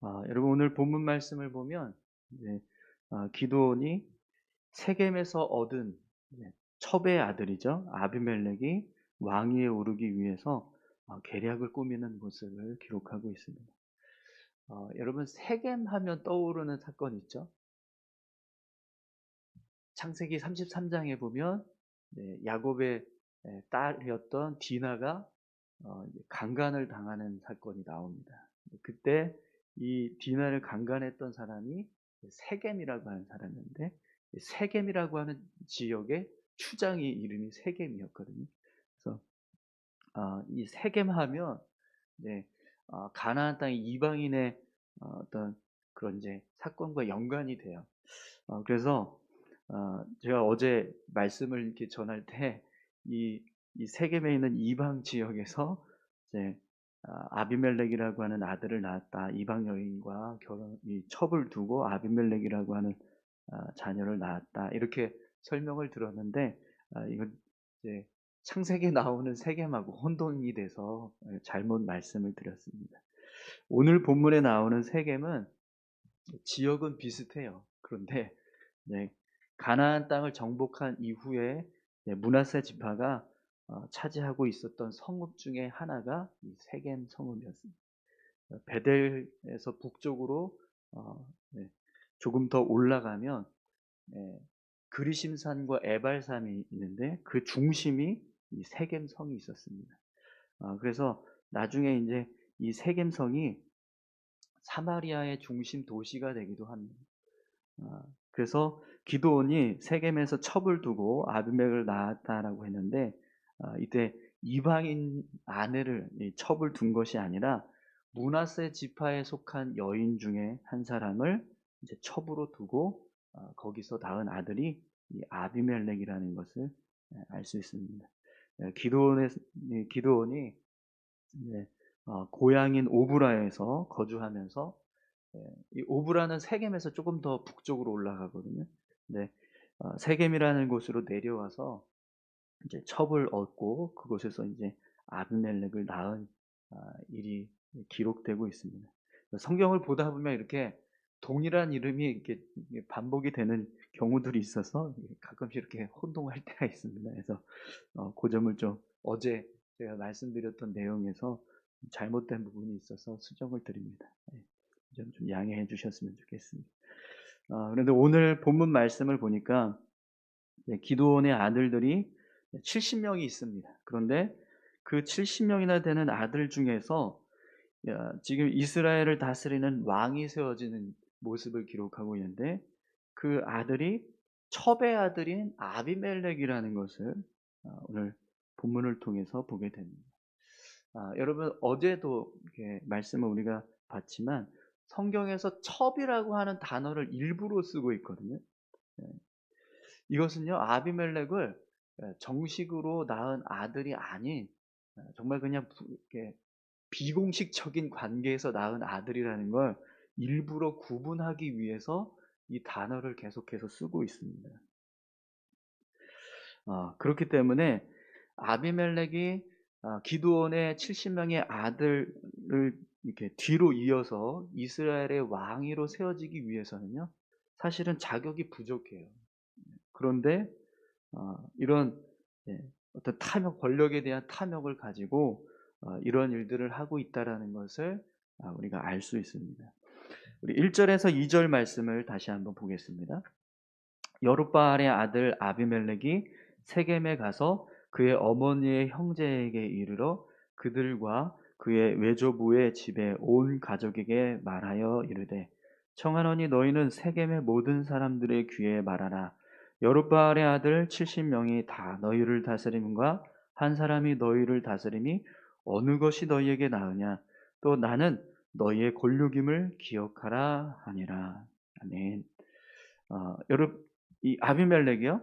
여러분 오늘 본문 말씀을 보면 이제 기드온이 세겜에서 얻은 첩의 아들이죠. 아비멜렉이 왕위에 오르기 위해서 계략을 꾸미는 모습을 기록하고 있습니다. 여러분 세겜 하면 떠오르는 사건 있죠. 창세기 33장에 보면 야곱의 딸이었던 디나가 이제 강간을 당하는 사건이 나옵니다. 그때 이 디나를 강간했던 사람이 세겜이라고 하는 사람이었는데, 세겜이라고 하는 지역의 추장이 이름이 세겜이었거든요. 그래서 이 세겜하면 가나안 땅의 이방인의 어떤 그런 이제 사건과 연관이 돼요. 그래서 제가 어제 말씀을 이렇게 전할 때 이 세겜에 있는 이방 지역에서 이제 아비멜렉이라고 하는 아들을 낳았다. 이방 여인과 이 첩을 두고 아비멜렉이라고 하는 자녀를 낳았다. 이렇게 설명을 들었는데 이건 이제 창세기에 나오는 세겜하고 혼동이 돼서 잘못 말씀을 드렸습니다. 오늘 본문에 나오는 세겜은 지역은 비슷해요. 그런데 네, 가나안 땅을 정복한 이후에 므낫세 지파가 차지하고 있었던 성읍 중에 하나가 이 세겜 성읍이었습니다. 베델에서 북쪽으로 네, 조금 더 올라가면 그리심산과 에발산이 있는데 그 중심이 이 세겜 성이 있었습니다. 그래서 나중에 이제 이 세겜 성이 사마리아의 중심 도시가 되기도 합니다. 그래서 기드온이 세겜에서 첩을 두고 아비멜렉을 낳았다라고 했는데 이때 이방인 아내를 첩을 둔 것이 아니라 므낫세 지파에 속한 여인 중에 한 사람을 이제 첩으로 두고 거기서 낳은 아들이 이 아비멜렉이라는 것을 알 수 있습니다. 기드온이 고향인 오브라에서 거주하면서 이 오브라는 세겜에서 조금 더 북쪽으로 올라가거든요. 근데 세겜이라는 곳으로 내려와서 이제 첩을 얻고 그곳에서 이제 아비멜렉을 낳은 일이 기록되고 있습니다. 성경을 보다 보면 이렇게 동일한 이름이 이렇게 반복이 되는 경우들이 있어서 가끔씩 이렇게 혼동할 때가 있습니다. 그래서 그 점을 좀 어제 제가 말씀드렸던 내용에서 잘못된 부분이 있어서 수정을 드립니다. 좀 양해해 주셨으면 좋겠습니다. 그런데 오늘 본문 말씀을 보니까 기드온의 아들들이 70명이 있습니다. 그런데 그 70명이나 되는 아들 중에서 지금 이스라엘을 다스리는 왕이 세워지는 모습을 기록하고 있는데 그 아들이 첩의 아들인 아비멜렉이라는 것을 오늘 본문을 통해서 보게 됩니다. 여러분 어제도 이렇게 말씀을 우리가 봤지만 성경에서 첩이라고 하는 단어를 일부러 쓰고 있거든요. 예. 이것은요 아비멜렉을 정식으로 낳은 아들이 아닌 정말 그냥 이렇게 비공식적인 관계에서 낳은 아들이라는 걸 일부러 구분하기 위해서 이 단어를 계속해서 쓰고 있습니다. 그렇기 때문에 아비멜렉이 기드온의 70명의 아들을 이렇게 뒤로 이어서 이스라엘의 왕위로 세워지기 위해서는요, 사실은 자격이 부족해요. 그런데 이런 어떤 탐욕, 권력에 대한 탐욕을 가지고 이런 일들을 하고 있다라는 것을 우리가 알 수 있습니다. 우리 1절에서 2절 말씀을 다시 한번 보겠습니다. 여룻바알의 아들 아비멜렉이 세겜에 가서 그의 어머니의 형제에게 이르러 그들과 그의 외조부의 집에 온 가족에게 말하여 이르되 청하노니 너희는 세겜의 모든 사람들의 귀에 말하라. 여룻바알의 아들 70명이 다 너희를 다스림과 한 사람이 너희를 다스림이 어느 것이 너희에게 나으냐. 또 나는 너희의 권력임을 기억하라 하니라. 아멘. 여러분 이 아비멜렉이요.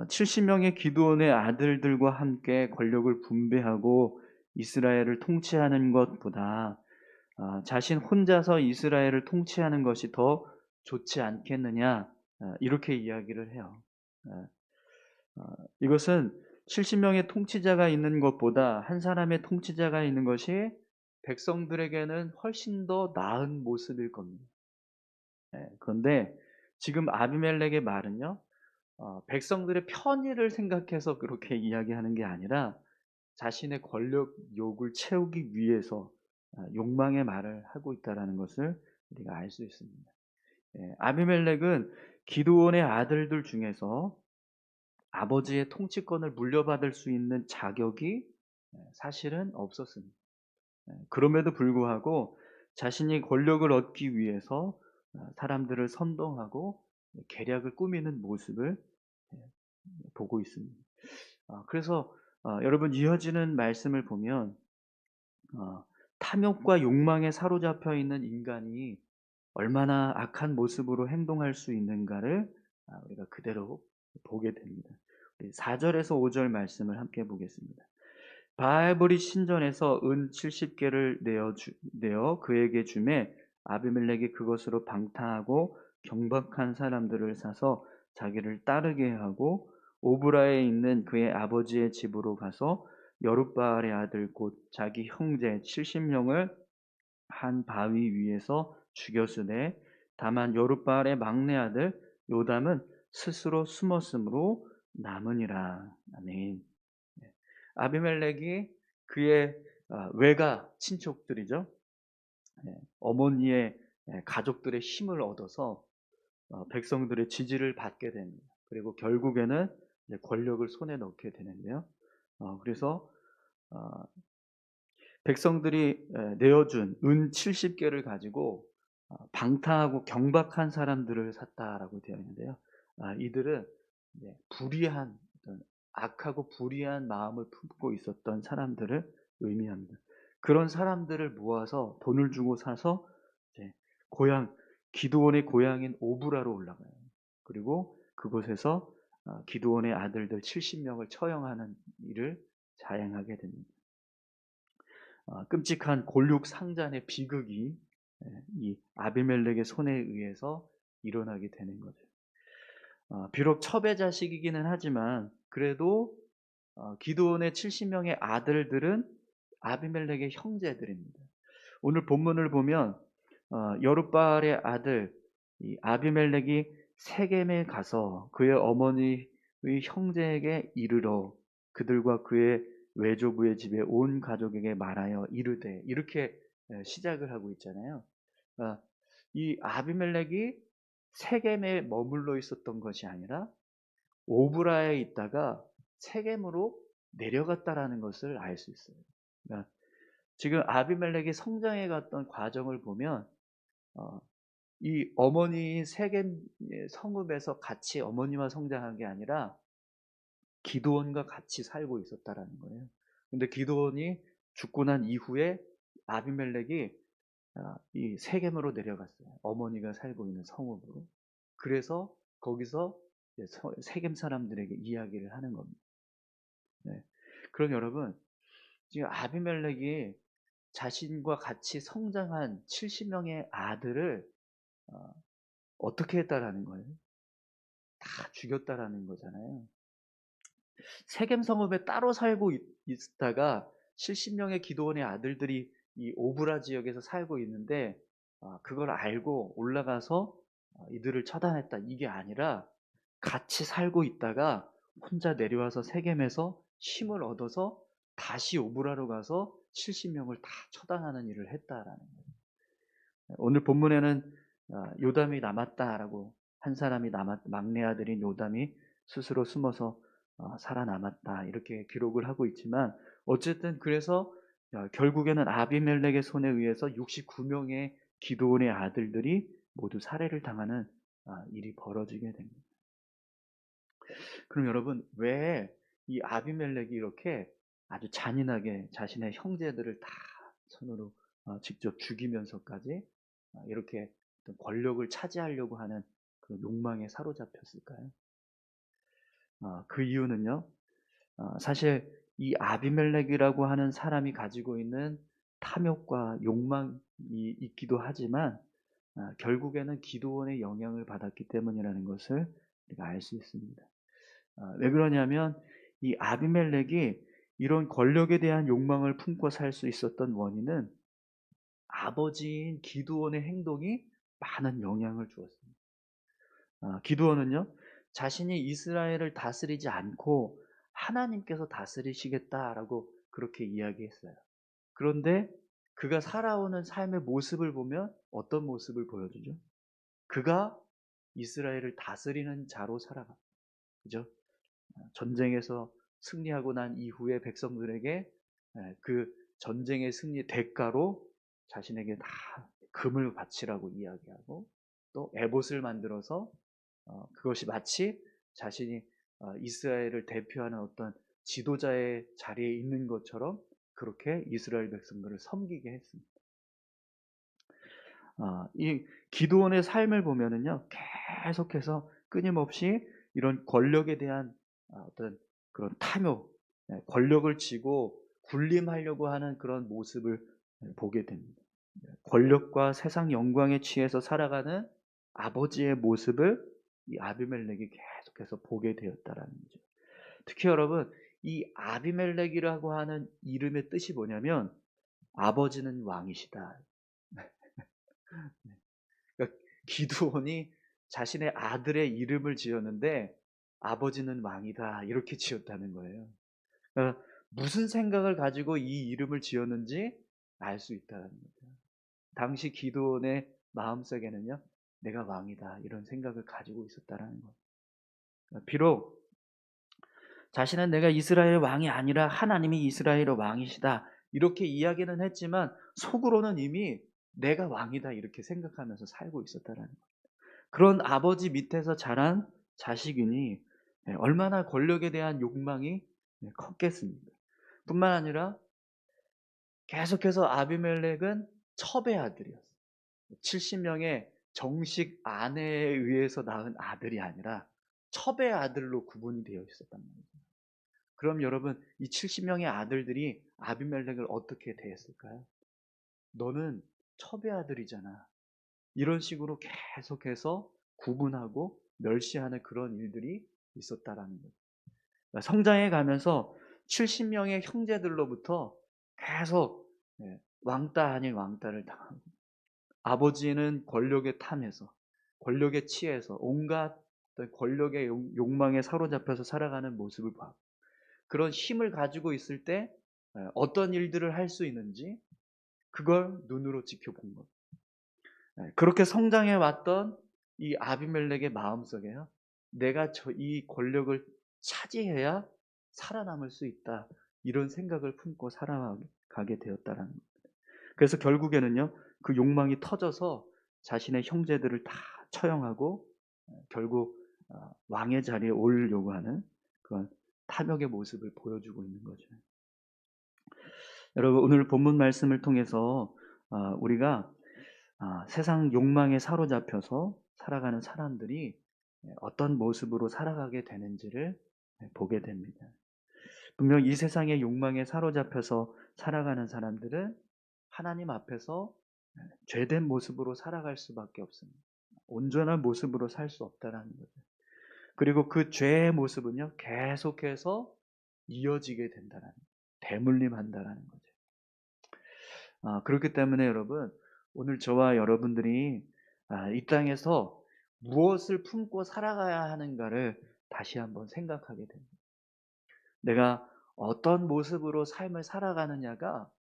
70명의 기드온의 아들들과 함께 권력을 분배하고 이스라엘을 통치하는 것보다 자신 혼자서 이스라엘을 통치하는 것이 더 좋지 않겠느냐 이렇게 이야기를 해요. 어, 이것은 70명의 통치자가 있는 것보다 한 사람의 통치자가 있는 것이 백성들에게는 훨씬 더 나은 모습일 겁니다. 예. 그런데 지금 아비멜렉의 말은요. 백성들의 편의를 생각해서 그렇게 이야기하는 게 아니라 자신의 권력 욕을 채우기 위해서 욕망의 말을 하고 있다라는 것을 우리가 알 수 있습니다. 예. 아비멜렉은 기드온의 아들들 중에서 아버지의 통치권을 물려받을 수 있는 자격이 사실은 없었습니다. 그럼에도 불구하고 자신이 권력을 얻기 위해서 사람들을 선동하고 계략을 꾸미는 모습을 예 보고 있습니다. 그래서 여러분 이어지는 말씀을 보면 탐욕과 욕망에 사로잡혀 있는 인간이 얼마나 악한 모습으로 행동할 수 있는가를 우리가 그대로 보게 됩니다. 우리 4 절에서 5절 말씀을 함께 보겠습니다. 바알보리 신전에서 은 70 개를 내어 그에게 주매 아비멜렉이 그것으로 방탕하고 경박한 사람들을 사서 자기를 따르게 하고 오브라에 있는 그의 아버지의 집으로 가서 여룻바알의 아들 곧 자기 형제 70 명을 한 바위 위에서 죽였으되 다만 여룻바알의 막내 아들 요담은 스스로 숨었으므로 남으니라. 아멘. 아비멜렉이 그의 외가 친척들이죠. 어머니의 가족들의 힘을 얻어서 백성들의 지지를 받게 됩니다. 그리고 결국에는 이제 권력을 손에 넣게 되는데요. 그래서 어 백성들이 내어준 은 70 개를 가지고 방탕하고 경박한 사람들을 샀다라고 되어 있는데요. 이들은 이제 불의한 어떤 악하고 불의한 마음을 품고 있었던 사람들을 의미합니다. 그런 사람들을 모아서 돈을 주고 사서 이제 고향 기드온의 고향인 오브라로 올라가요. 그리고 그곳에서 기드온의 아들들 70 명을 처형하는 일을 자행하게 됩니다. 끔찍한 골육 상잔의 비극이 이 아비멜렉의 손에 의해서 일어나게 되는 거죠. 비록 첩의 자식이기는 하지만 그래도 기드온의 70 명의 아들들은 아비멜렉의 형제들입니다. 오늘 본문을 보면 여룻바알의 아들 이 아비멜렉이 세겜에 가서 그의 어머니의 형제에게 이르러 그들과 그의 외조부의 집에 온 가족에게 말하여 이르되 이렇게 시작을 하고 있잖아요. 그러니까 이 아비멜렉이 세겜에 머물러 있었던 것이 아니라 오브라에 있다가 세겜으로 내려갔다라는 것을 알 수 있어요. 그러니까 지금 아비멜렉이 성장해 갔던 과정을 보면 어 이 어머니인 세겜 성읍에서 같이 어머니와 성장한 게 아니라 기드온과 같이 살고 있었다라는 거예요. 근데 기드온이 죽고 난 이후에 아비멜렉이 이 세겜으로 내려갔어요. 어머니가 살고 있는 성읍으로. 그래서 거기서 이제 세겜 사람들에게 이야기를 하는 겁니다. 네. 그럼 여러분 지금 아비멜렉이 자신과 같이 성장한 70 명의 아들을 어 어떻게 했다라는 거예요? 다 죽였다라는 거잖아요. 세겜 성읍에 따로 살고 있다가 70 명의 기드온의 아들들이 이 오브라 지역에서 살고 있는데 그걸 알고 올라가서 이들을 처단했다 이게 아니라 같이 살고 있다가 혼자 내려와서 세겜에서 힘을 얻어서 다시 오브라로 가서 70 명을 다 처단하는 일을 했다라는 거예요. 오늘 본문에는 요담이 남았다라고 한 사람이 막내 아들인 요담이 스스로 숨어서 살아남았다 이렇게 기록을 하고 있지만 어쨌든 그래서 결국에는 아비멜렉의 손에 의해서 69 명의 기드온의 아들들이 모두 살해를 당하는 일이 벌어지게 됩니다. 그럼 여러분 왜 이 아비멜렉이 이렇게 아주 잔인하게 자신의 형제들을 다 손으로 직접 죽이면서까지 이렇게 어떤 권력을 차지하려고 하는 그 욕망에 사로잡혔을까요? 그 이유는요. 사실 이 아비멜렉이라고 하는 사람이 가지고 있는 탐욕과 욕망이 있기도 하지만 결국에는 기드온의 영향을 받았기 때문이라는 것을 우리가 알 수 있습니다. 왜 그러냐면 이 아비멜렉이 이런 권력에 대한 욕망을 품고 살 수 있었던 원인은 아버지인 기드온의 행동이 많은 영향을 주었습니다. 기드온은요, 자신이 이스라엘을 다스리지 않고 하나님께서 다스리시겠다라고 그렇게 이야기했어요. 그런데 그가 살아오는 삶의 모습을 보면 어떤 모습을 보여주죠? 그가 이스라엘을 다스리는 자로 살아갑니다. 그죠? 전쟁에서 승리하고 난 이후에 백성들에게 그 전쟁의 승리 대가로 자신에게 다 금을 바치라고 이야기하고, 또 에봇을 만들어서 그것이 마치 자신이 이스라엘을 대표하는 어떤 지도자의 자리에 있는 것처럼 그렇게 이스라엘 백성들을 섬기게 했습니다. 이 기드온의 삶을 보면은요, 계속해서 끊임없이 이런 권력에 대한 어떤 그런 탐욕, 권력을 쥐고 군림하려고 하는 그런 모습을 보게 됩니다. 권력과 세상 영광에 취해서 살아가는 아버지의 모습을 이 아비멜렉이 계속해서 보게 되었다라는 거죠. 특히 여러분, 이 아비멜렉이라고 하는 이름의 뜻이 뭐냐면 아버지는 왕이시다. 그러니까 기드온이 자신의 아들의 이름을 지었는데 아버지는 왕이다 이렇게 지었다는 거예요. 그러니까 무슨 생각을 가지고 이 이름을 지었는지 알 수 있다는 거죠. 당시 기드온의 마음속에는요, 내가 왕이다 이런 생각을 가지고 있었다라는 거예요. 비록 자신은 내가 이스라엘의 왕이 아니라 하나님이 이스라엘의 왕이시다 이렇게 이야기는 했지만 속으로는 이미 내가 왕이다 이렇게 생각하면서 살고 있었다라는 거예요. 그런 아버지 밑에서 자란 자식이니 얼마나 권력에 대한 욕망이 컸겠습니까? 뿐만 아니라 계속해서 아비멜렉은 첩의 아들이었어요. 70명의 정식 아내에 의해서 낳은 아들이 아니라 첩의 아들로 구분이 되어 있었단 말이죠. 그럼 여러분, 이 70명의 아들들이 아비멜렉을 어떻게 대했을까요? 너는 첩의 아들이잖아. 이런 식으로 계속해서 구분하고 멸시하는 그런 일들이 있었다라는 거예요. 그러니까 성장해 가면서 70명의 형제들로부터 계속 왕따 아닌 왕따를 당하고, 아버지는 권력에 탐해서, 권력에 취해서 온갖 권력의 욕망에 사로잡혀서 살아가는 모습을 봐. 그런 힘을 가지고 있을 때 어떤 일들을 할 수 있는지 그걸 눈으로 지켜본 것. 그렇게 성장해 왔던 이 아비멜렉의 마음속에요, 내가 이 권력을 차지해야 살아남을 수 있다 이런 생각을 품고 살아가게 되었다라는 거예요. 그래서 결국에는요, 그 욕망이 터져서 자신의 형제들을 다 처형하고 결국 왕의 자리에 오르려고 하는 그런 탐욕의 모습을 보여주고 있는 거죠. 여러분, 오늘 본문 말씀을 통해서 우리가 세상 욕망에 사로잡혀서 살아가는 사람들이 어떤 모습으로 살아가게 되는지를 보게 됩니다. 분명 이 세상의 욕망에 사로잡혀서 살아가는 사람들은 하나님 앞에서 죄된 모습으로 살아갈 수밖에 없습니다. 온전한 모습으로 살 수 없다는 거죠. 그리고 그 죄의 모습은요, 계속해서 이어지게 된다는 거예요. 대물림한다는 거죠. 그렇기 때문에 여러분, 오늘 저와 여러분들이 이 땅에서 무엇을 품고 살아가야 하는가를 다시 한번 생각하게 됩니다. 내가 어떤 모습으로 삶을 살아가느냐가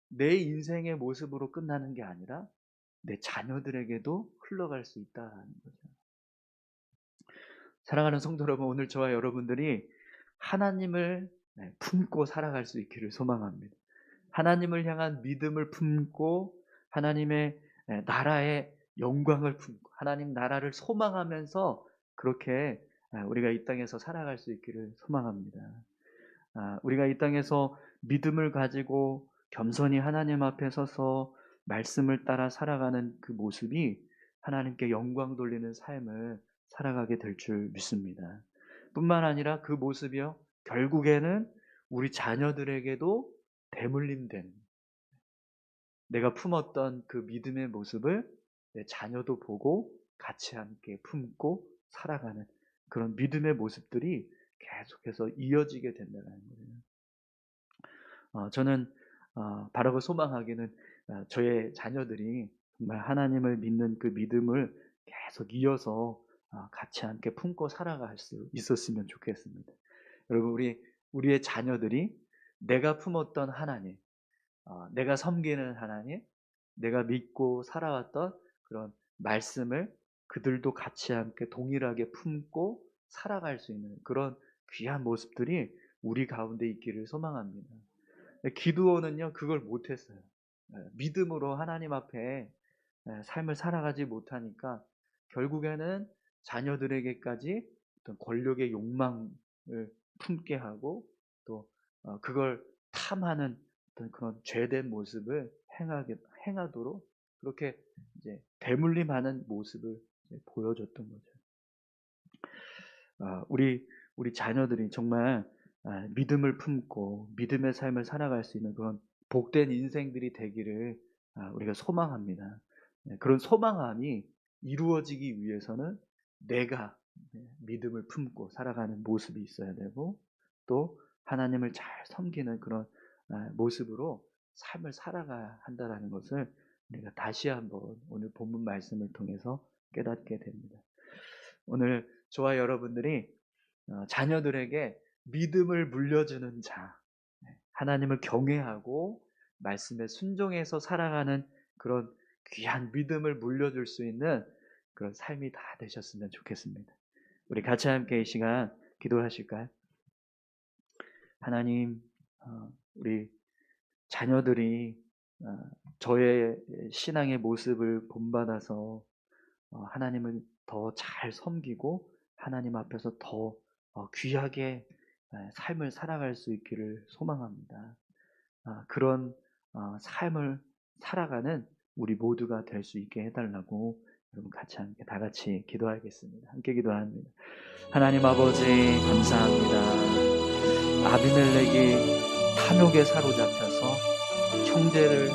내 인생의 모습으로 끝나는 게 아니라 내 자녀들에게도 흘러갈 수 있다는 거죠. 사랑하는 성도 여러분, 오늘 저와 여러분들이 하나님을 품고 살아갈 수 있기를 소망합니다. 하나님을 향한 믿음을 품고 하나님의 나라의 영광을 품고 하나님 나라를 소망하면서 그렇게 우리가 이 땅에서 살아갈 수 있기를 소망합니다. 우리가 이 땅에서 믿음을 가지고 겸손히 하나님 앞에 서서 말씀을 따라 살아가는 그 모습이 하나님께 영광 돌리는 삶을 살아가게 될 줄 믿습니다. 뿐만 아니라 그 모습이요, 결국에는 우리 자녀들에게도 대물림된, 내가 품었던 그 믿음의 모습을 내 자녀도 보고 같이 함께 품고 살아가는 그런 믿음의 모습들이 계속해서 이어지게 된다는 거예요. 저는 바라고 소망하기는 저의 자녀들이 정말 하나님을 믿는 그 믿음을 계속 이어서 같이 함께 품고 살아갈 수 있었으면 좋겠습니다. 여러분, 우리의 자녀들이 내가 품었던 하나님, 내가 섬기는 하나님, 내가 믿고 살아왔던 그런 말씀을 그들도 같이 함께 동일하게 품고 살아갈 수 있는 그런 귀한 모습들이 우리 가운데 있기를 소망합니다. 기드온은요, 그걸 못했어요. 믿음으로 하나님 앞에 삶을 살아가지 못하니까 결국에는 자녀들에게까지 어떤 권력의 욕망을 품게 하고 또 그걸 탐하는 어떤 그런 죄된 모습을 행하도록 그렇게 이제 대물림하는 모습을 이제 보여줬던 거죠. 우리 자녀들이 정말 믿음을 품고 믿음의 삶을 살아갈 수 있는 그런 복된 인생들이 되기를 우리가 소망합니다. 그런 소망함이 이루어지기 위해서는 내가 믿음을 품고 살아가는 모습이 있어야 되고 또 하나님을 잘 섬기는 그런 모습으로 삶을 살아가야 한다는 것을 우리가 다시 한번 오늘 본문 말씀을 통해서 깨닫게 됩니다. 오늘 저와 여러분들이 자녀들에게 믿음을 물려주는 자, 하나님을 경외하고 말씀에 순종해서 살아가는 그런 귀한 믿음을 물려줄 수 있는 그런 삶이 다 되셨으면 좋겠습니다. 우리 같이 함께 이 시간 기도하실까요? 하나님, 우리 자녀들이 저의 신앙의 모습을 본받아서 하나님을 더 잘 섬기고 하나님 앞에서 더 귀하게 삶을 살아갈 수 있기를 소망합니다. 그런 삶을 살아가는 우리 모두가 될 수 있게 해달라고 여러분 같이 함께 다 같이 기도하겠습니다. 함께 기도합니다. 하나님 아버지 감사합니다. 아비멜렉이 탐욕에 사로잡혀서 형제를